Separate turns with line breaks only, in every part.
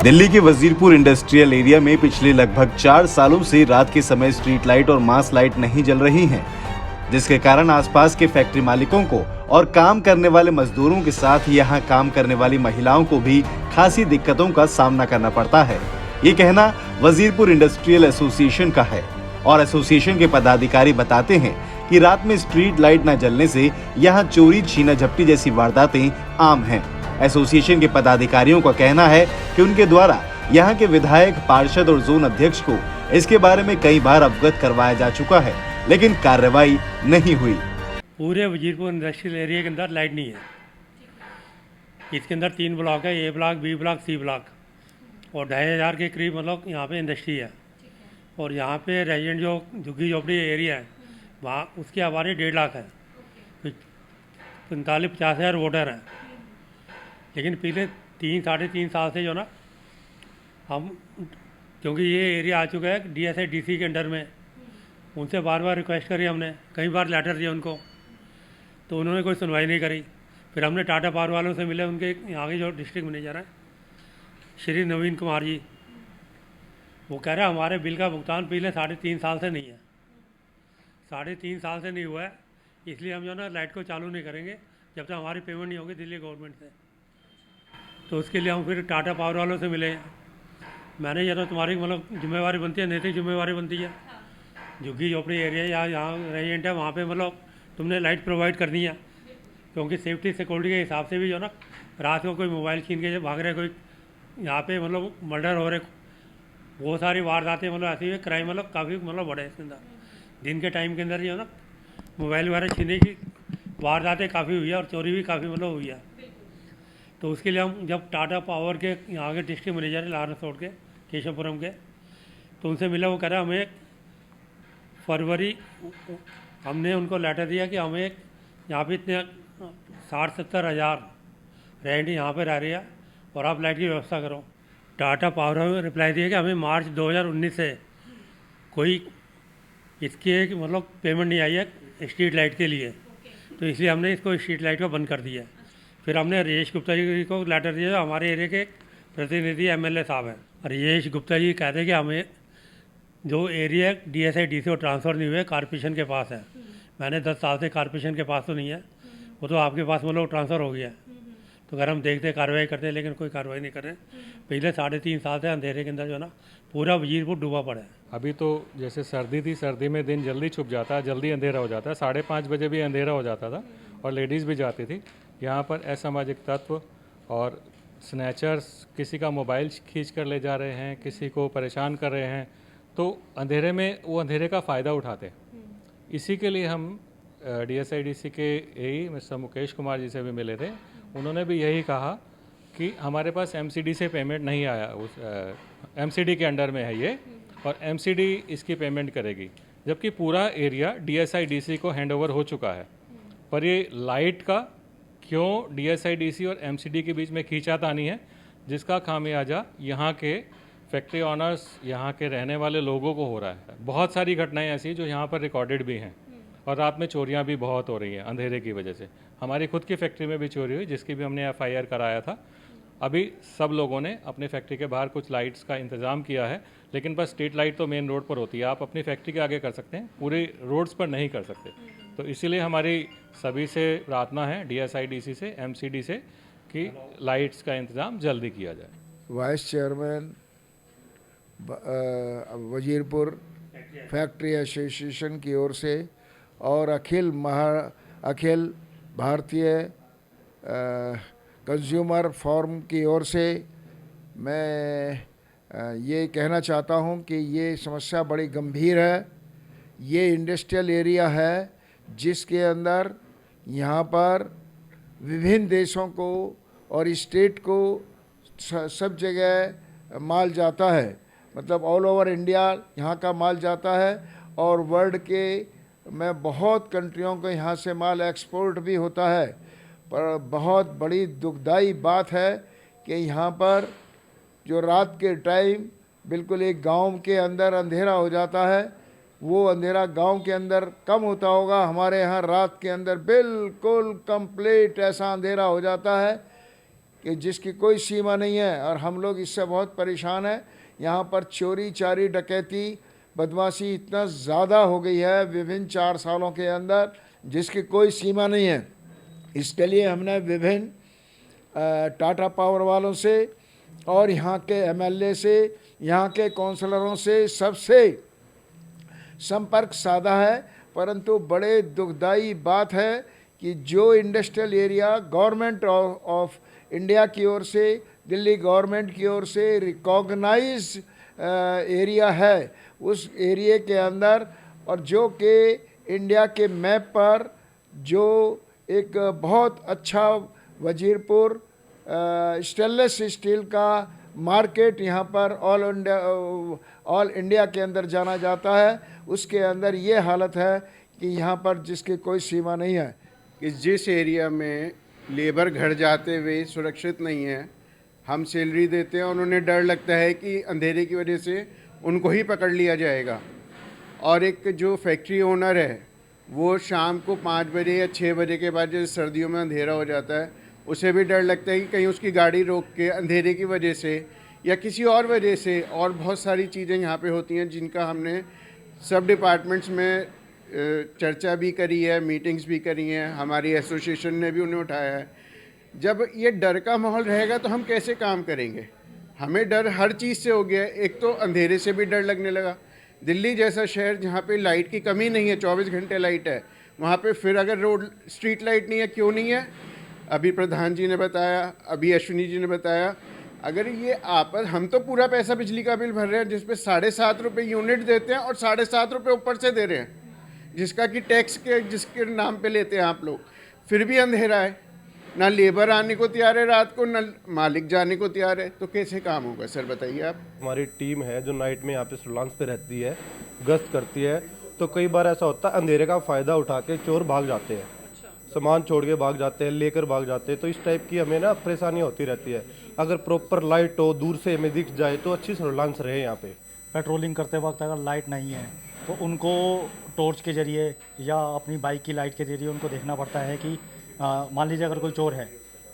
दिल्ली के Wazirpur industrial area में पिछले लगभग 4 सालों से रात के समय स्ट्रीट लाइट और मास लाइट नहीं जल रही हैं, जिसके कारण आसपास के फैक्ट्री मालिकों को और काम करने वाले मजदूरों के साथ यहां काम करने वाली महिलाओं को भी खासी दिक्कतों का सामना करना पड़ता है। ये कहना वजीरपुर इंडस्ट्रियल एसोसिएशन का है और एसोसिएशन के पदाधिकारी बताते हैं कि रात में स्ट्रीट लाइट न जलने से यहाँ चोरी, छीना झपटी जैसी वारदातें आम हैं। एसोसिएशन के पदाधिकारियों का कहना है कि उनके द्वारा यहाँ के विधायक, पार्षद और जोन अध्यक्ष को इसके बारे में कई बार अवगत करवाया जा चुका है, लेकिन कार्रवाई नहीं हुई।
पूरे वजीरपुर इंडस्ट्रियल एरिया के अंदर लाइट नहीं है। इसके अंदर 3 ब्लॉक है, A block, B block, C block, और 2500 के करीब मतलब यहाँ पे इंडस्ट्री है। और यहाँ पे रेजिडेंट जो झुग्गी झोपड़ी एरिया है वहाँ उसकी आबादी 1.5 लाख है। 45-50 हज़ार वोटर हैं। लेकिन पिछले 3-3.5 साल से जो ना हम, क्योंकि ये एरिया आ चुका है DSI DC के अंडर में, उनसे बार बार रिक्वेस्ट करी हमने, कई बार लेटर दिया उनको, तो उन्होंने कोई सुनवाई नहीं करी। फिर हमने टाटा पावर वालों से मिले, उनके यहाँ के जो डिस्ट्रिक्ट मैनेजर हैं श्री नवीन कुमार जी, वो कह रहे हैं हमारे बिल का भुगतान पिछले 3.5 साल से नहीं है। 3.5 साल से नहीं हुआ है, इसलिए हम जो ना लाइट को चालू नहीं करेंगे जब तक हमारी पेमेंट नहीं होगी दिल्ली गवर्नमेंट से। तो उसके लिए हम फिर टाटा पावर वालों से मिले। मैंने ये तो तुम्हारी मतलब जिम्मेवारी बनती है, नैतिक जिम्मेवारी बनती है। झुग्गी झोपड़ी एरिया या यहाँ रेजिडेंट है वहाँ पे मतलब तुमने लाइट प्रोवाइड करनी है, क्योंकि सेफ्टी सिक्योरिटी के हिसाब से भी जो ना रात को कोई मोबाइल छीन के भाग रहे, कोई यहाँ पे मतलब मर्डर हो रहे, वो सारी वारदातें मतलब ऐसी हुई, क्राइम मतलब काफ़ी मतलब बढ़े इसके अंदर। दिन के टाइम के अंदर जो है ना मोबाइल वगैरह छीनने की वारदातें काफ़ी हुई है और चोरी भी काफ़ी मतलब हुई है। तो उसके लिए हम जब टाटा पावर के यहाँ के डिस्ट्रिक्ट मैनेजर है लाहौर रोड के केशवपुरम के, तो उनसे मिला। वो कह रहा हमें फरवरी, हमने उनको लेटर दिया कि हमें यहाँ पे इतने 60-70 हज़ार रेंट यहाँ पे रह रही है और आप लाइट की व्यवस्था करो। टाटा पावर में रिप्लाई दिया कि हमें मार्च 2019 से कोई इसकी एक मतलब पेमेंट नहीं आई है स्ट्रीट लाइट के लिए, तो इसलिए हमने इसको स्ट्रीट लाइट को बंद कर दिया है। फिर हमने राजेश गुप्ता जी को लेटर दिया, जो हमारे एरिया के प्रतिनिधि MLA साहब हैं। राजेश गुप्ता जी कहते हैं कि हमें जो एरिया DSI DC और ट्रांसफ़र नहीं हुए, कॉर्पोरेशन के पास है। मैंने 10 साल से कॉर्पोरेशन के पास तो नहीं है, वो तो आपके पास मतलब ट्रांसफ़र हो गया है। तो अगर हम देखते कार्रवाई करते हैं, लेकिन कोई कार्रवाई नहीं कर रहे। पिछले 3.5 साल से अंधेरे के अंदर जो है ना पूरा वजीरपुर डूबा पड़ा है।
अभी तो जैसे सर्दी थी, सर्दी में दिन जल्दी छुप जाता है, जल्दी अंधेरा हो जाता है। 5:30 बजे भी अंधेरा हो जाता था और लेडीज़ भी जाती थी। यहाँ पर असामाजिक तत्व और स्नैचर्स किसी का मोबाइल खींच कर ले जा रहे हैं, किसी को परेशान कर रहे हैं, तो अंधेरे में वो अंधेरे का फ़ायदा उठाते हैं। इसी के लिए हम DSI DC के AE मिस्टर मुकेश कुमार जी से भी मिले थे। उन्होंने भी यही कहा कि हमारे पास MCD से पेमेंट नहीं आया, उस MCD के अंडर में है ये, और MCD इसकी पेमेंट करेगी, जबकि पूरा एरिया DSI DC को हैंडओवर हो चुका है। पर ये लाइट का क्यों DSI DC और MCD के बीच में खींचातानी है, जिसका खामियाजा यहाँ के फैक्ट्री ऑनर्स, यहाँ के रहने वाले लोगों को हो रहा है। बहुत सारी घटनाएं ऐसी जो यहाँ पर रिकॉर्डेड भी हैं, और रात में चोरियाँ भी बहुत हो रही हैं अंधेरे की वजह से। हमारी खुद की फैक्ट्री में भी चोरी हुई, जिसकी भी हमने FIR कराया था। अभी सब लोगों ने अपने फैक्ट्री के बाहर कुछ लाइट्स का इंतज़ाम किया है, लेकिन बस स्ट्रीट लाइट तो मेन रोड पर होती है। आप अपनी फैक्ट्री के आगे कर सकते हैं, पूरे रोड्स पर नहीं कर सकते। तो इसीलिए हमारी सभी से प्रार्थना है, DSI DC से, MCD से, कि लाइट्स का इंतज़ाम जल्दी किया जाए।
Vice chairman Wazirpur factory association की ओर से और अखिल भारतीय कंज्यूमर फोरम की ओर से मैं ये कहना चाहता हूँ कि ये समस्या बड़ी गंभीर है। ये इंडस्ट्रियल एरिया है जिसके अंदर यहाँ पर विभिन्न देशों को और स्टेट को सब जगह माल जाता है, मतलब ऑल ओवर इंडिया यहाँ का माल जाता है, और वर्ल्ड के में बहुत कंट्रियों को यहाँ से माल एक्सपोर्ट भी होता है। पर बहुत बड़ी दुखदाई बात है कि यहाँ पर जो रात के टाइम बिल्कुल एक गांव के अंदर अंधेरा हो जाता है, वो अंधेरा गांव के अंदर कम होता होगा, हमारे यहाँ रात के अंदर बिल्कुल कंप्लीट ऐसा अंधेरा हो जाता है कि जिसकी कोई सीमा नहीं है, और हम लोग इससे बहुत परेशान हैं। यहाँ पर चोरी चारी डकैती बदमाशी इतना ज़्यादा हो गई है विभिन्न 4 सालों के अंदर, जिसकी कोई सीमा नहीं है। इसके लिए हमने विभिन्न टाटा पावर वालों से और यहाँ के एमएलए से, यहाँ के काउंसलरों से सबसे संपर्क साधा है, परंतु बड़े दुखदाई बात है कि जो industrial area government of India की ओर से, दिल्ली गवर्नमेंट की ओर से रिकॉग्नाइज एरिया है, उस एरिया के अंदर, और जो कि इंडिया के मैप पर जो एक बहुत अच्छा वजीरपुर स्टेनलेस स्टील का मार्केट यहाँ पर ऑल इंडिया के अंदर जाना जाता है, उसके अंदर ये हालत है कि यहाँ पर जिसकी कोई सीमा नहीं है।
कि जिस एरिया में लेबर घर जाते हुए सुरक्षित नहीं है, हम सैलरी देते हैं और उन्हें डर लगता है कि अंधेरे की वजह से उनको ही पकड़ लिया जाएगा, और एक जो फैक्ट्री ओनर है वो शाम को 5 बजे या 6 बजे के बाद जैसे सर्दियों में अंधेरा हो जाता है, उसे भी डर लगता है कि कहीं उसकी गाड़ी रोक के अंधेरे की वजह से या किसी और वजह से, और बहुत सारी चीज़ें यहाँ पे होती हैं जिनका हमने सब डिपार्टमेंट्स में चर्चा भी करी है, मीटिंग्स भी करी हैं, हमारी एसोसिएशन ने भी उन्हें उठाया है। जब ये डर का माहौल रहेगा तो हम कैसे काम करेंगे? हमें डर हर चीज़ से हो गया है। एक तो अंधेरे से भी डर लगने लगा। दिल्ली जैसा शहर जहाँ पे लाइट की कमी नहीं है, 24 घंटे लाइट है, वहाँ पे फिर अगर रोड स्ट्रीट लाइट नहीं है, क्यों नहीं है? अभी प्रधान जी ने बताया, अभी अश्विनी जी ने बताया, अगर ये आपस, हम तो पूरा पैसा बिजली का बिल भर रहे हैं जिसपे 7.5 रुपये यूनिट देते हैं और 7.5 रुपये ऊपर से दे रहे हैं, जिसका कि टैक्स के जिसके नाम पे लेते हैं आप लोग, फिर भी अंधेरा है, ना लेबर आने को तैयार है रात को, ना मालिक जाने को तैयार है, तो कैसे काम होगा सर बताइए आप?
हमारी टीम है जो नाइट में यहाँ पे सर्विलांस पे रहती है, गश्त करती है, तो कई बार ऐसा होता है अंधेरे का फ़ायदा उठा के चोर भाग जाते हैं, सामान छोड़ के भाग जाते हैं, लेकर भाग जाते हैं, तो इस टाइप की हमें ना परेशानी होती रहती है। अगर प्रॉपर लाइट हो, दूर से हमें दिख जाए तो अच्छी सर्विलांस रहे यहाँ पे।
पेट्रोलिंग करते वक्त अगर लाइट नहीं है तो उनको टॉर्च के ज़रिए या अपनी बाइक की लाइट के ज़रिए उनको देखना पड़ता है कि मान लीजिए अगर कोई चोर है,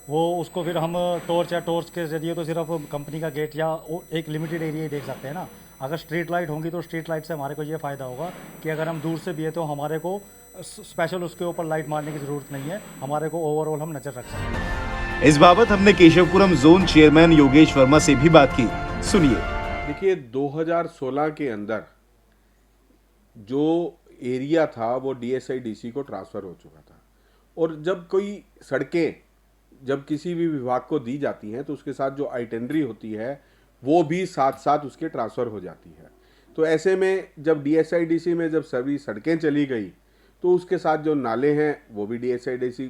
वो उसको फिर हम टॉर्च के ज़रिए तो सिर्फ कंपनी का गेट या एक लिमिटेड एरिया ही देख सकते हैं ना। अगर स्ट्रीट लाइट होंगी तो स्ट्रीट लाइट से हमारे को ये फ़ायदा होगा कि अगर हम दूर से भी है तो हमारे को स्पेशल उसके ऊपर लाइट मारने की ज़रूरत नहीं है, हमारे को ओवरऑल हम नज़र रख सकते हैं।
इस बाबत हमने केशवपुरम जोन चेयरमैन योगेश वर्मा से भी बात की, सुनिए।
देखिए 2016 के अंदर जो एरिया था वो DSIDC को ट्रांसफ़र हो चुका था, और जब कोई सड़कें जब किसी भी विभाग को दी जाती हैं तो उसके साथ जो आइटेनरी होती है वो भी साथ साथ उसके ट्रांसफ़र हो जाती है। तो ऐसे में जब DSIDC में जब सभी सड़कें चली गई तो उसके साथ जो नाले हैं वो भी DSIDC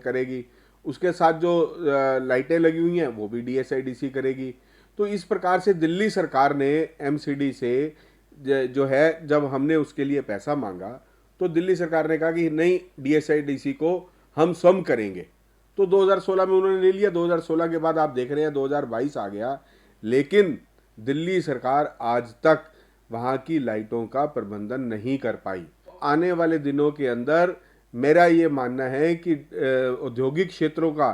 करेगी, उसके साथ जो लाइटें लगी हुई हैं वो भी DSIDC करेगी। तो इस प्रकार से दिल्ली सरकार ने MCD से जो है, जब हमने उसके लिए पैसा मांगा तो दिल्ली सरकार ने कहा कि नहीं, DSIDC को हम स्वयं करेंगे। तो 2016 में उन्होंने ले लिया। 2016 के बाद आप देख रहे हैं 2022 आ गया, लेकिन दिल्ली सरकार आज तक वहाँ की लाइटों का प्रबंधन नहीं कर पाई। आने वाले दिनों के अंदर मेरा ये मानना है कि औद्योगिक क्षेत्रों का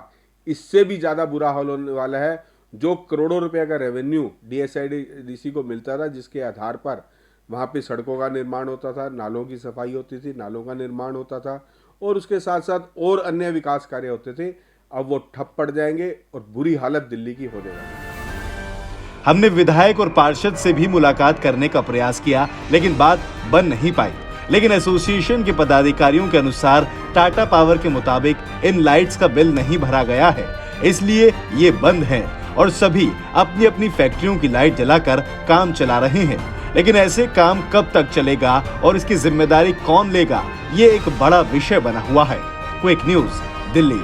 इससे भी ज़्यादा बुरा हाल होने वाला है। जो करोड़ों रुपए का रेवेन्यू DSIDC को मिलता था, जिसके आधार पर वहाँ पे सड़कों का निर्माण होता था, नालों की सफाई होती थी, नालों का निर्माण होता था और उसके साथ साथ और अन्य विकास कार्य होते थे, अब वो ठप पड़ जाएंगे और बुरी हालत दिल्ली की होने वाली है।
हमने विधायक और पार्षद से भी मुलाकात करने का प्रयास किया, लेकिन बात बन नहीं पाई। लेकिन एसोसिएशन के पदाधिकारियों के अनुसार टाटा पावर के मुताबिक इन लाइट्स का बिल नहीं भरा गया है, इसलिए ये बंद हैं और सभी अपनी अपनी फैक्ट्रियों की लाइट जलाकर काम चला रहे हैं। लेकिन ऐसे काम कब तक चलेगा और इसकी जिम्मेदारी कौन लेगा, ये एक बड़ा विषय बना हुआ है। Quick news, Delhi.